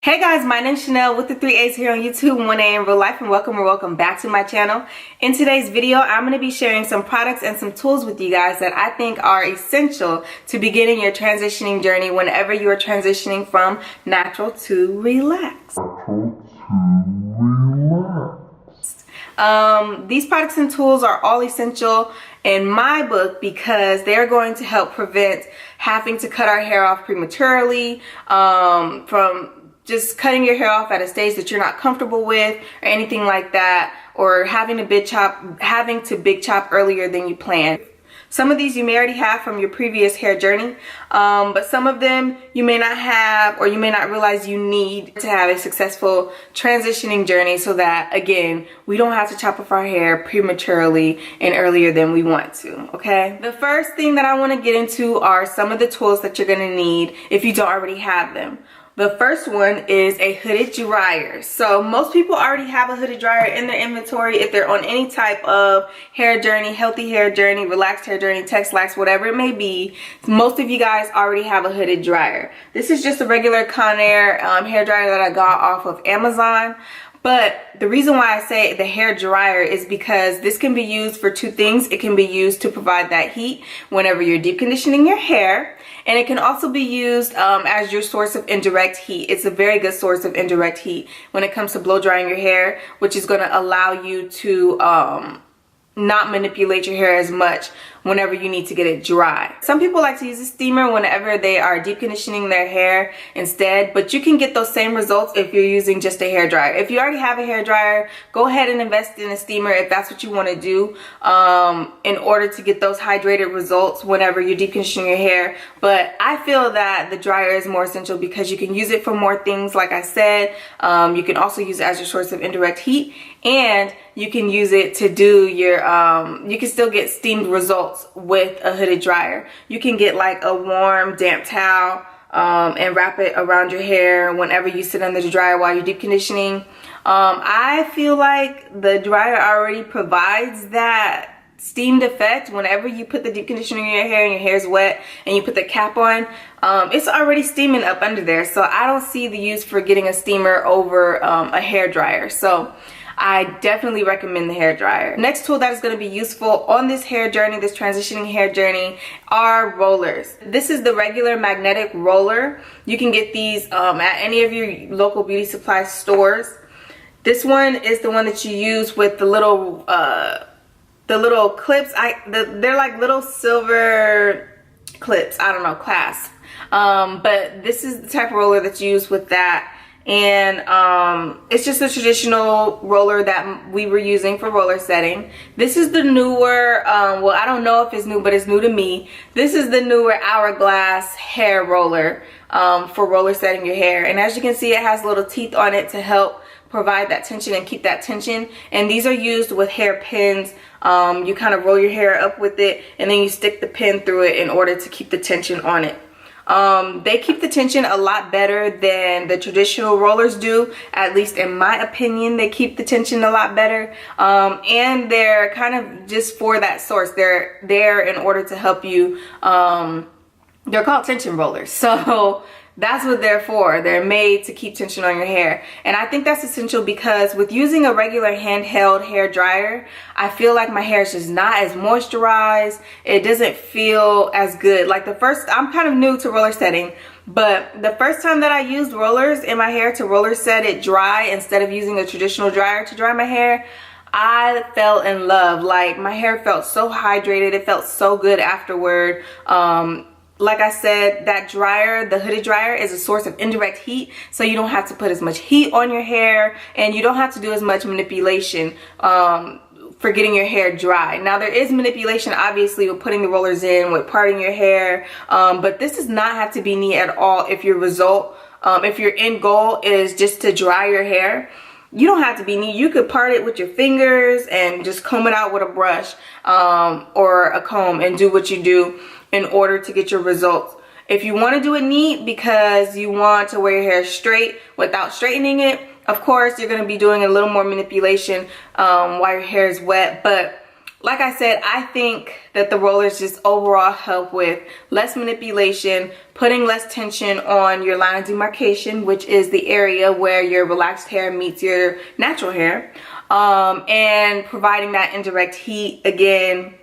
Hey guys, my name is Shaaanelle with the 3 A's here on YouTube, 1A in real life, and welcome back to my channel. In today's video, I'm going to be sharing some products and some tools with you guys that I think are essential to beginning your transitioning journey whenever you are transitioning from natural to relaxed. These products and tools are all essential in my book because they're going to help prevent having to cut our hair off prematurely, from just cutting your hair off at a stage that you're not comfortable with or anything like that, or having to big chop earlier than you planned. Some of these you may already have from your previous hair journey, but some of them you may not have, or you may not realize you need to have a successful transitioning journey so that, again, we don't have to chop off our hair prematurely and earlier than we want to, okay? The first thing that I want to get into are some of the tools that you're going to need if you don't already have them. The first one is a hooded dryer. So most people already have a hooded dryer in their inventory if they're on any type of hair journey, healthy hair journey, relaxed hair journey, Tex-Lax, whatever it may be. Most of you guys already have a hooded dryer. This is just a regular Conair hair dryer that I got off of Amazon. But the reason why I say the hair dryer is because this can be used for two things. It can be used to provide that heat whenever you're deep conditioning your hair, and it can also be used as your source of indirect heat. It's a very good source of indirect heat when it comes to blow drying your hair, which is going to allow you to not manipulate your hair as much whenever you need to get it dry. Some people like to use a steamer whenever they are deep conditioning their hair instead, but you can get those same results if you're using just a hair dryer. If you already have a hair dryer, go ahead and invest in a steamer if that's what you want to do, in order to get those hydrated results whenever you're deep conditioning your hair. But I feel that the dryer is more essential because you can use it for more things. Like I said, you can also use it as your source of indirect heat, and you can use it to do your, you can still get steamed results with a hooded dryer. You can get like a warm, damp towel and wrap it around your hair whenever you sit under the dryer while you're deep conditioning. I feel like the dryer already provides that steamed effect. Whenever you put the deep conditioner in your hair and your hair's wet and you put the cap on, it's already steaming up under there. So I don't see the use for getting a steamer over a hair dryer. So I definitely recommend the hair dryer. Next tool that is going to be useful on this hair journey, this transitioning hair journey, are rollers. This is the regular magnetic roller. You can get these at any of your local beauty supply stores. This one is the one that you use with the little clips. They're like little silver clips. I don't know, clasp. But this is the type of roller that's used with that. And it's just a traditional roller that we were using for roller setting. This is the newer, well, I don't know if it's new, but it's new to me. This is the newer Hourglass hair roller for roller setting your hair. And as you can see, it has little teeth on it to help provide that tension and keep that tension. And these are used with hair pins. You kind of roll your hair up with it, and then you stick the pin through it in order to keep the tension on it. They keep the tension a lot better than the traditional rollers do. At least in my opinion, they keep the tension a lot better. And they're kind of just for that source. They're there in order to help you. They're called tension rollers. So that's what they're for. They're made to keep tension on your hair. And I think that's essential because with using a regular handheld hair dryer, I feel like my hair is just not as moisturized. It doesn't feel as good. Like I'm kind of new to roller setting, but the first time that I used rollers in my hair to roller set it dry instead of using a traditional dryer to dry my hair, I fell in love. Like, my hair felt so hydrated. It felt so good afterward. Like I said, that dryer, the hooded dryer, is a source of indirect heat, so you don't have to put as much heat on your hair, and you don't have to do as much manipulation for getting your hair dry. Now, there is manipulation, obviously, with putting the rollers in, with parting your hair, but this does not have to be neat at all if your result, if your end goal is just to dry your hair. You don't have to be neat. You could part it with your fingers and just comb it out with a brush or a comb and do what you do in order to get your results. If you want to do it neat because you want to wear your hair straight without straightening it, of course you're going to be doing a little more manipulation while your hair is wet. But like I said, I think that the rollers just overall help with less manipulation, putting less tension on your line of demarcation, which is the area where your relaxed hair meets your natural hair, and providing that indirect heat, again,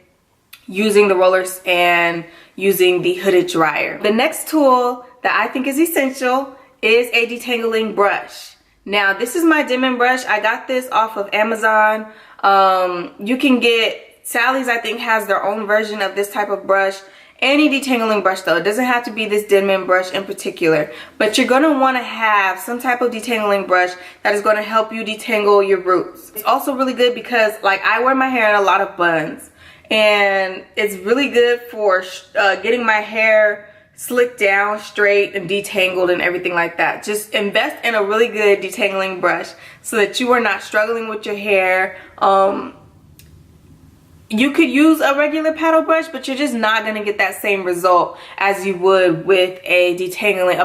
using the rollers and using the hooded dryer. The next tool that I think is essential is a detangling brush. Now, this is my Denman brush. I got this off of Amazon. You can get, Sally's I think has their own version of this type of brush. Any detangling brush though, it doesn't have to be this Denman brush in particular, but you're going to want to have some type of detangling brush that is going to help you detangle your roots. It's also really good because, like, I wear my hair in a lot of buns, and it's really good for getting my hair slicked down, straight, and detangled and everything like that. Just invest in a really good detangling brush so that you are not struggling with your hair. You could use a regular paddle brush, but you're just not going to get that same result as you would with a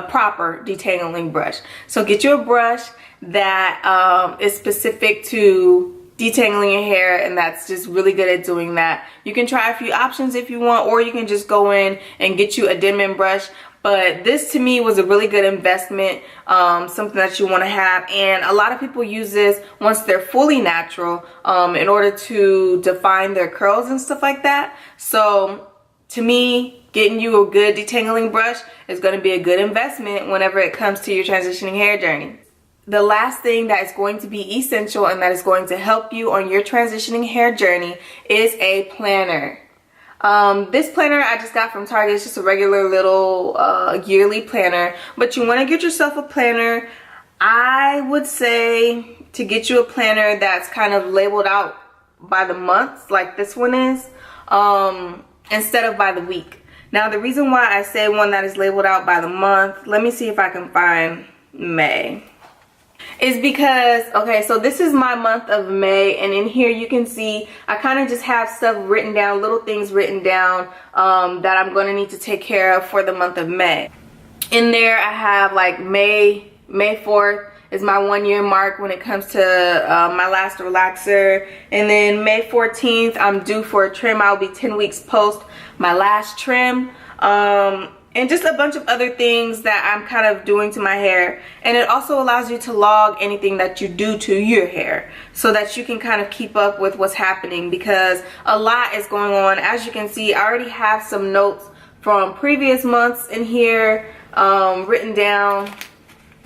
proper detangling brush. So get you a brush that is specific to detangling your hair, and that's just really good at doing that. You can try a few options if you want, or you can just go in and get you a Denman brush. But this to me was a really good investment, something that you want to have. And a lot of people use this once they're fully natural in order to define their curls and stuff like that. So to me, getting you a good detangling brush is going to be a good investment whenever it comes to your transitioning hair journey. The last thing that is going to be essential and that is going to help you on your transitioning hair journey is a planner. This planner I just got from Target. It's just a regular little yearly planner, but you want to get yourself a planner. I would say to get you a planner that's kind of labeled out by the months like this one is, instead of by the week. Now, the reason why I say one that is labeled out by the month, let me see if I can find May, is because, okay, so this is my month of May, and in here you can see I kind of just have stuff written down, little things written down that I'm going to need to take care of for the month of May. In there I have like May 4th is my 1-year mark when it comes to my last relaxer, and then May 14th I'm due for a trim. I'll be 10 weeks post my last trim. And just a bunch of other things that I'm kind of doing to my hair. And it also allows you to log anything that you do to your hair so that you can kind of keep up with what's happening, because a lot is going on. As you can see, I already have some notes from previous months in here written down.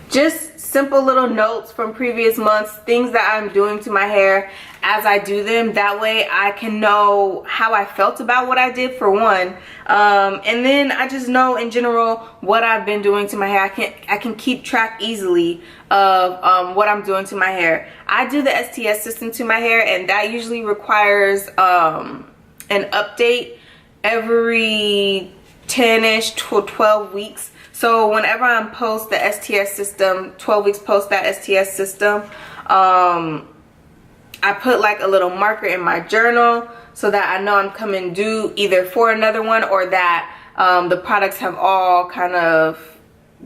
Just simple little notes from previous months, things that I'm doing to my hair as I do them. That way I can know how I felt about what I did, for one, and then I just know in general what I've been doing to my hair. I can keep track easily of what I'm doing to my hair. I do the STS system to my hair, and that usually requires an update every 10-ish to 12 weeks. So whenever I'm post the STS system, 12 weeks post that STS system, I put like a little marker in my journal so that I know I'm coming due either for another one, or that the products have all kind of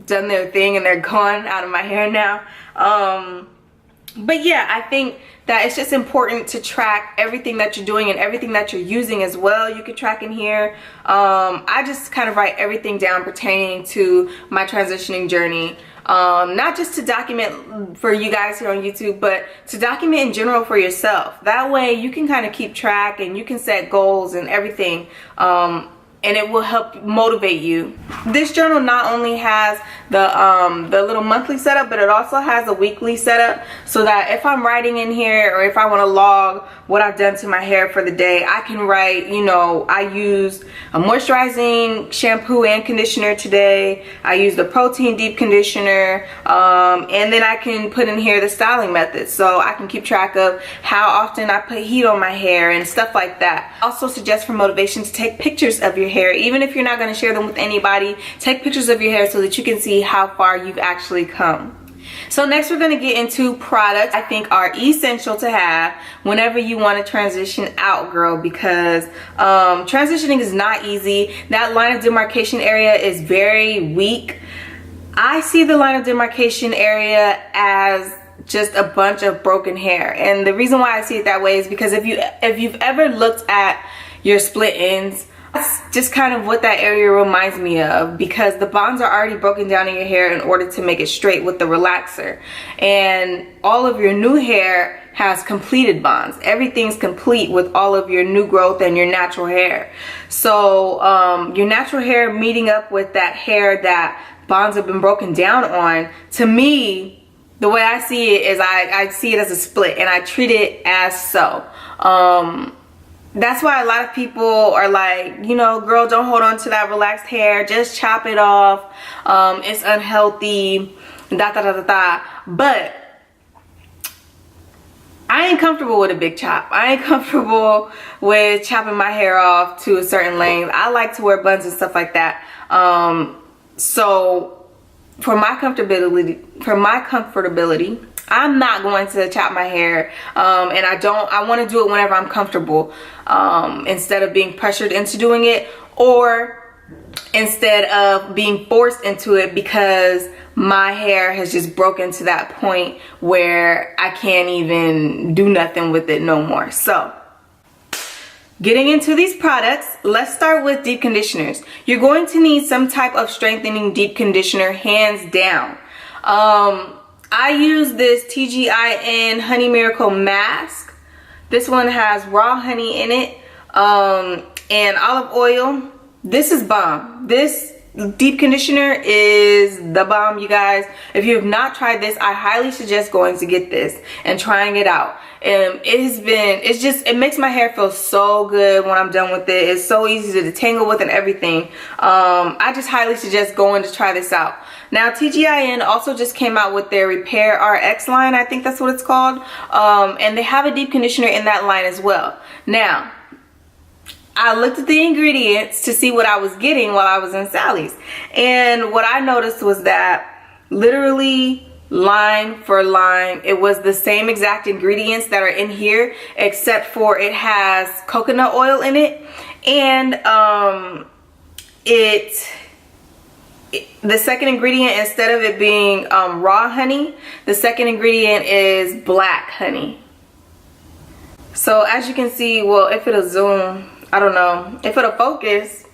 done their thing and they're gone out of my hair now. But yeah, I think that it's just important to track everything that you're doing and everything that you're using as well. You can track in here. I just kind of write everything down pertaining to my transitioning journey. Not just to document for you guys here on YouTube, but to document in general for yourself. That way you can kind of keep track and you can set goals and everything. And it will help motivate you. This journal not only has the little monthly setup, but it also has a weekly setup, so that if I'm writing in here, or if I want to log what I've done to my hair for the day, I can write, you know, I used a moisturizing shampoo and conditioner today, I used a protein deep conditioner, and then I can put in here the styling methods, so I can keep track of how often I put heat on my hair and stuff like that. I also suggest for motivation to take pictures of your hair. Even if you're not going to share them with anybody, take pictures of your hair so that you can see how far you've actually come. So next we're going to get into products I think are essential to have whenever you want to transition out, girl, because transitioning is not easy. That line of demarcation area is very weak. I see the line of demarcation area as just a bunch of broken hair. And the reason why I see it that way is because if you've ever looked at your split ends, that's just kind of what that area reminds me of, because the bonds are already broken down in your hair in order to make it straight with the relaxer. And all of your new hair has completed bonds. Everything's complete with all of your new growth and your natural hair. So your natural hair meeting up with that hair that bonds have been broken down on, to me, the way I see it is I see it as a split, and I treat it as so. That's why a lot of people are like, you know, girl, don't hold on to that relaxed hair, just chop it off, it's unhealthy, da da da da da. But I ain't comfortable with a big chop. I ain't comfortable with chopping my hair off to a certain length. I like to wear buns and stuff like that. So for my comfortability, I'm not going to chop my hair, and I want to do it whenever I'm comfortable, instead of being pressured into doing it, or instead of being forced into it because my hair has just broken to that point where I can't even do nothing with it no more. So getting into these products, let's start with deep conditioners. You're going to need some type of strengthening deep conditioner, hands down. I use this TGIN Honey Miracle Mask. This one has raw honey in it, and olive oil. This is bomb. This deep conditioner is the bomb, you guys. If you have not tried this, I highly suggest going to get this and trying it out. It makes my hair feel so good when I'm done with it. It's so easy to detangle with and everything. I just highly suggest going to try this out. Now, TGIN also just came out with their Repair RX line, I think that's what it's called. And they have a deep conditioner in that line as well. Now, I looked at the ingredients to see what I was getting while I was in Sally's. And what I noticed was that literally line for line, it was the same exact ingredients that are in here, except for it has coconut oil in it. And the second ingredient, instead of it being raw honey, the second ingredient is black honey. So as you can see, well, if it'll zoom, I don't know if it'll focus.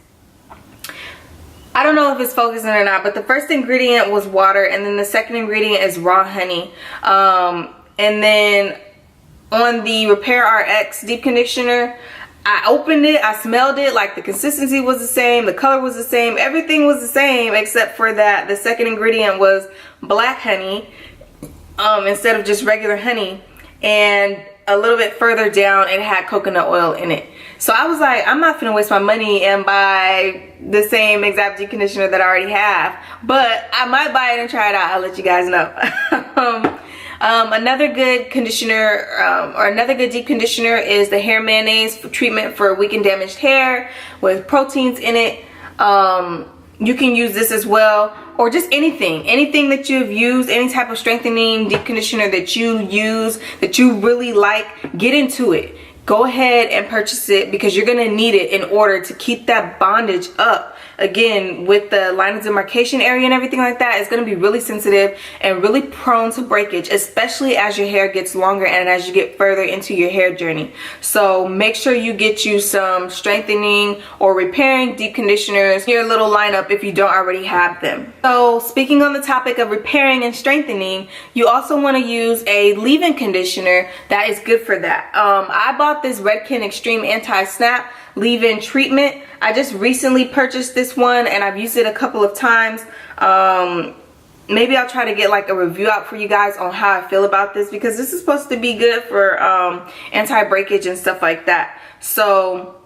I don't know if it's focusing or not, but the first ingredient was water, and then the second ingredient is raw honey. And then on the Repair RX deep conditioner, I opened it, I smelled it, like the consistency was the same, the color was the same, everything was the same, except for that the second ingredient was black honey instead of just regular honey. And a little bit further down, it had coconut oil in it. So I was like, I'm not gonna waste my money and buy the same exact deep conditioner that I already have, but I might buy it and try it out. I'll let you guys know. Another good conditioner, or another good deep conditioner, is the hair mayonnaise for treatment for weak and damaged hair with proteins in it. You can use this as well, or just anything that you've used, any type of strengthening deep conditioner that you use that you really like, get into it. Go ahead and purchase it, because you're gonna need it in order to keep that bondage up. Again, with the line of demarcation area and everything like that, it's going to be really sensitive and really prone to breakage, especially as your hair gets longer and as you get further into your hair journey. So make sure you get you some strengthening or repairing deep conditioners in your little lineup if you don't already have them. So speaking on the topic of repairing and strengthening, you also want to use a leave-in conditioner that is good for that. I bought this Redken Extreme Anti-Snap leave-in treatment. I just recently purchased this one and I've used it a couple of times. Maybe I'll try to get like a review out for you guys on how I feel about this, because this is supposed to be good for anti-breakage and stuff like that. So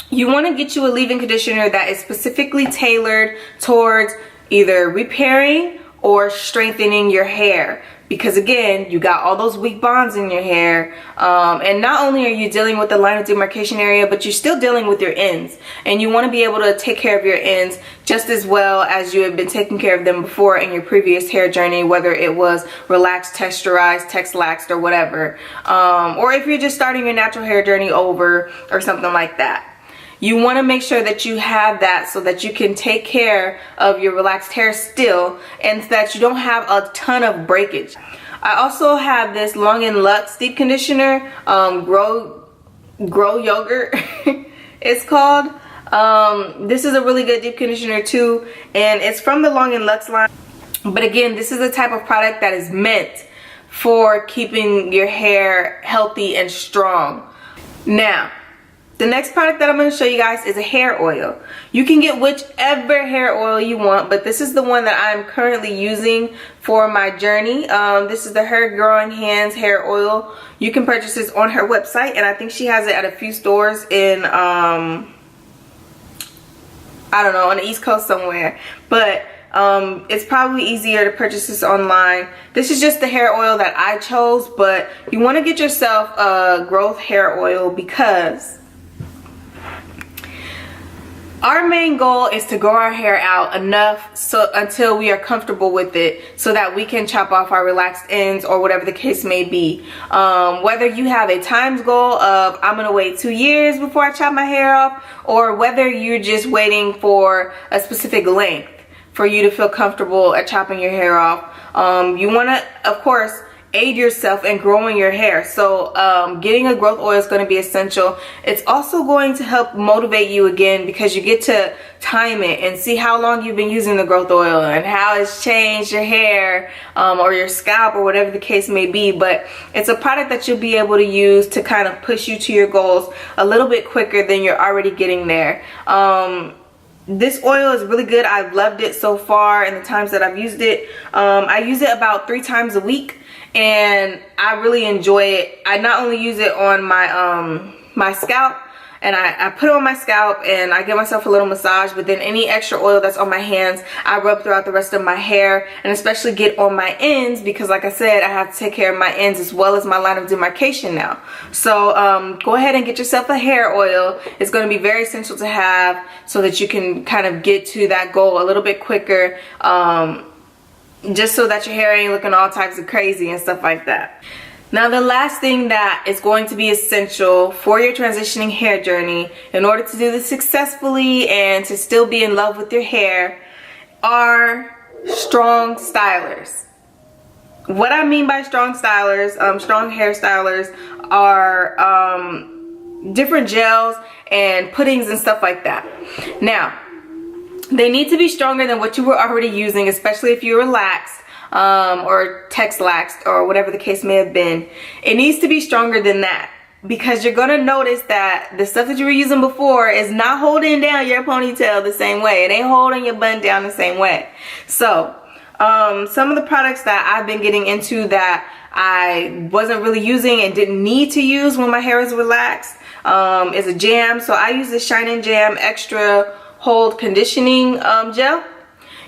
you want to get you a leave-in conditioner that is specifically tailored towards either repairing or strengthening your hair, because again, you got all those weak bonds in your hair, and not only are you dealing with the line of demarcation area, but you're still dealing with your ends, and you want to be able to take care of your ends just as well as you have been taking care of them before in your previous hair journey, whether it was relaxed, texturized, texlaxed, or whatever, or if you're just starting your natural hair journey over or something like that. you want to make sure that you have that so that you can take care of your relaxed hair still, and that you don't have a ton of breakage. I also have this Long and Luxe deep conditioner, Grow Yogurt it's called. This is a really good deep conditioner too, and it's from the Long and Luxe line. But again, this is the type of product that is meant for keeping your hair healthy and strong. Now, the next product that I'm going to show you guys is a hair oil. You can get whichever hair oil you want, but this is the one that I'm currently using for my journey. This is the Her Growing Hands hair oil. You can purchase this on her website, and I think she has it at a few stores in, I don't know, on the East Coast somewhere. But it's probably easier to purchase this online. This is just the hair oil that I chose, but you want to get yourself a growth hair oil because our main goal is to grow our hair out enough so until we are comfortable with it, so that we can chop off our relaxed ends or whatever the case may be. Whether you have a times goal of I'm gonna wait 2 years before I chop my hair off, or whether you're just waiting for a specific length for you to feel comfortable at chopping your hair off, you want to, of course, aid yourself in growing your hair. So getting a growth oil is going to be essential. It's also going to help motivate you again, because you get to time it and see how long you've been using the growth oil and how it's changed your hair or your scalp or whatever the case may be. But it's a product that you'll be able to use to kind of push you to your goals a little bit quicker than you're already getting there. This oil is really good. I've loved it so far in the times that I've used it. I use it about 3 times a week, and I really enjoy it. I not only use it on my my scalp, and I put it on my scalp and I give myself a little massage, but then any extra oil that's on my hands I rub throughout the rest of my hair, and especially get on my ends, because like I said, I have to take care of my ends as well as my line of demarcation now. So go ahead and get yourself a hair oil. It's going to be very essential to have so that you can kind of get to that goal a little bit quicker, just so that your hair ain't looking all types of crazy and stuff like that. Now, the last thing that is going to be essential for your transitioning hair journey, in order to do this successfully and to still be in love with your hair, are strong stylers. What I mean by strong stylers, strong hair stylers, are different gels and puddings and stuff like that. Now, they need to be stronger than what you were already using, especially if you're relaxed. Or text-laxed or whatever the case may have been. It needs to be stronger than that, because you're going to notice that the stuff that you were using before is not holding down your ponytail the same way. It ain't holding your bun down the same way. So some of the products that I've been getting into that I wasn't really using and didn't need to use when my hair was relaxed is a jam. So I use the Shaaanelle Jam Extra Hold Conditioning Gel.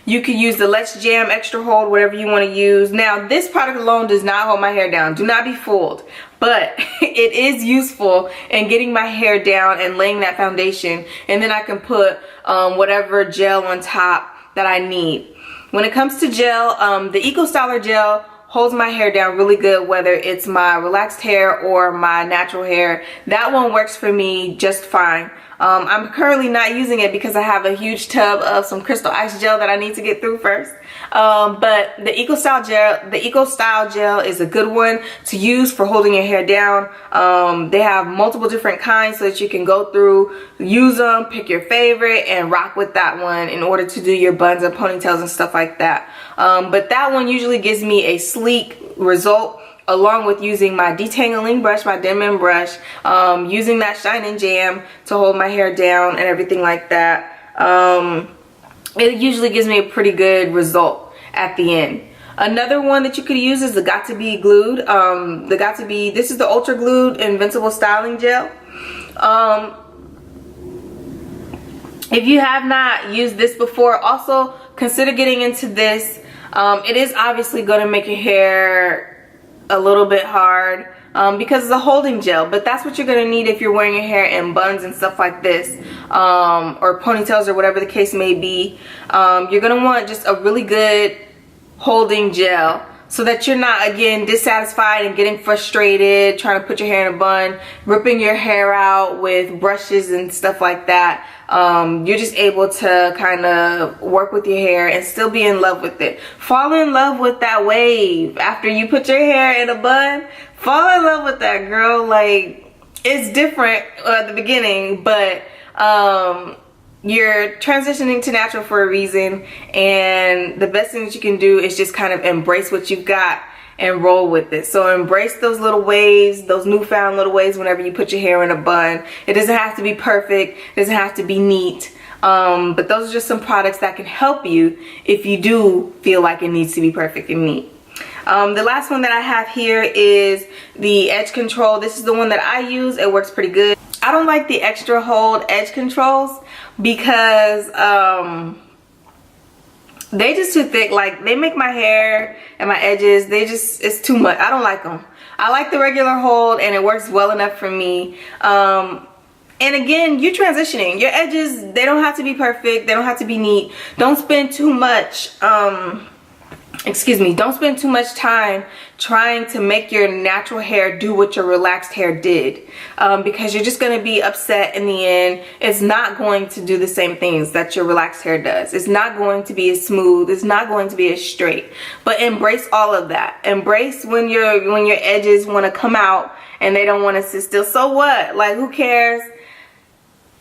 You can use the Let's Jam Extra Hold, whatever you want to use. Now, this product alone does not hold my hair down. Do not be fooled. But it is useful in getting my hair down and laying that foundation. And then I can put whatever gel on top that I need. When it comes to gel, the Eco Styler gel holds my hair down really good, whether it's my relaxed hair or my natural hair. That one works for me just fine. I'm currently not using it because I have a huge tub of some Crystal Ice gel that I need to get through first. But the Eco Style gel is a good one to use for holding your hair down. They have multiple different kinds so that you can go through, use them, pick your favorite, and rock with that one in order to do your buns and ponytails and stuff like that. But that one usually gives me a sleek result, along with using my detangling brush, my Denman brush, using that Shaaanelle Jam to hold my hair down and everything like that. It usually gives me a pretty good result at the end. Another one that you could use is the Got To Be Glued. This is the Ultra Glued Invincible Styling Gel. If you have not used this before, also consider getting into this. It is obviously going to make your hair a little bit hard because it's a holding gel, but that's what you're going to need if you're wearing your hair in buns and stuff like this, or ponytails or whatever the case may be. You're going to want just a really good holding gel so that you're not, again, dissatisfied and getting frustrated trying to put your hair in a bun, ripping your hair out with brushes and stuff like that. You're just able to kind of work with your hair and still be in love with it. Fall in love with that wave after you put your hair in a bun. Fall in love with that, girl. Like, it's different at the beginning, but you're transitioning to natural for a reason, and the best thing that you can do is just kind of embrace what you've got and roll with it. So embrace those little waves, those newfound little waves whenever you put your hair in a bun. It doesn't have to be perfect, it doesn't have to be neat, but those are just some products that can help you if you do feel like it needs to be perfect and neat. The last one that I have here is the edge control. This is the one that I use. It works pretty good. I don't like the extra hold edge controls because they just too thick. Like, they make my hair and my edges, it's too much. I don't like them. I like the regular hold, and it works well enough for me. And again, you're transitioning. Your edges, they don't have to be perfect, they don't have to be neat. Don't spend too much don't spend too much time trying to make your natural hair do what your relaxed hair did, because you're just going to be upset in the end. It's not going to do the same things that your relaxed hair does. It's not going to be as smooth, it's not going to be as straight. But embrace all of that. Embrace when your edges want to come out and they don't want to sit still. So what? Like, who cares?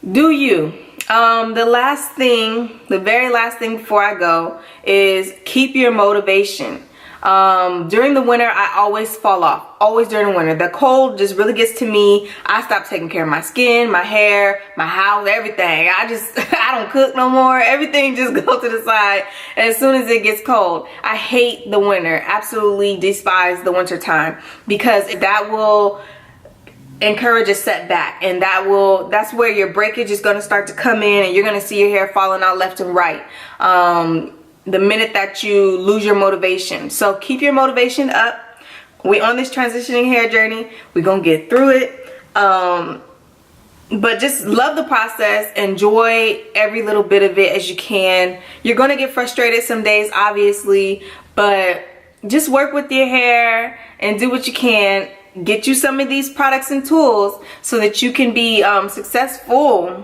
Do you? The very last thing before I go is keep your motivation. During the winter, I always fall off. Always during the winter. The cold just really gets to me. I stop taking care of my skin, my hair, my house, everything. I don't cook no more. Everything just goes to the side as soon as it gets cold. I hate the winter. Absolutely despise the winter time, because that will encourage a setback, and that's where your breakage is going to start to come in, and you're going to see your hair falling out left and right the minute that you lose your motivation. So keep your motivation up. We're on this transitioning hair journey. We're going to get through it, but just love the process. Enjoy every little bit of it as you can. You're going to get frustrated some days, obviously, but just work with your hair and do what you can. Get you some of these products and tools so that you can be successful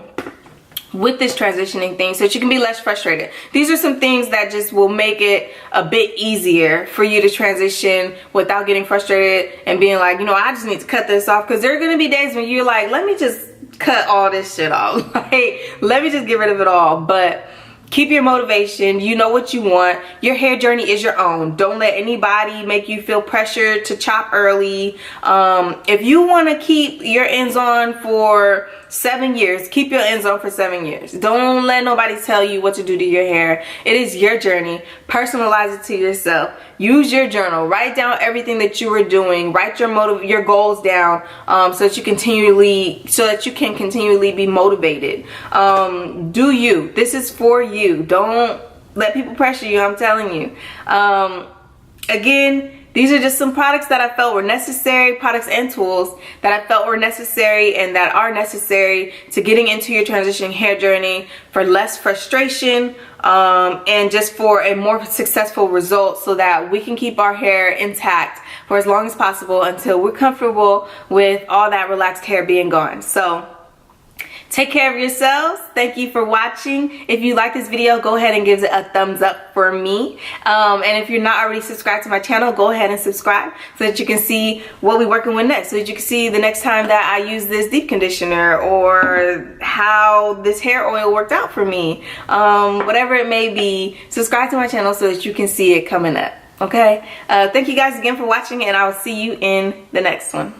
with this transitioning thing, so that you can be less frustrated. These are some things that just will make it a bit easier for you to transition without getting frustrated and being like, you know, I just need to cut this off. Because there are going to be days when you're like, let me just cut all this shit off. Like, let me just get rid of it all. But keep your motivation. You know what you want. Your hair journey is your own. Don't let anybody make you feel pressured to chop early. If you want to keep your ends on for 7 years, keep your ends on for 7 years. Don't let nobody tell you what to do to your hair. It is your journey. Personalize it to yourself. Use your journal. Write down everything that you were doing. Write your goals down, so that you can continually be motivated. Do you. This is for you. Don't let people pressure you. I'm telling you. Again, these are just some products that I felt were necessary, products and tools that I felt were necessary and that are necessary to getting into your transitioning hair journey for less frustration, and just for a more successful result, so that we can keep our hair intact for as long as possible until we're comfortable with all that relaxed hair being gone. So take care of yourselves. Thank you for watching. If you like this video, go ahead and give it a thumbs up for me. And if you're not already subscribed to my channel, go ahead and subscribe so that you can see what we're working with next. So that you can see the next time that I use this deep conditioner, or how this hair oil worked out for me. Whatever it may be, subscribe to my channel so that you can see it coming up. Okay? Thank you guys again for watching, and I will see you in the next one.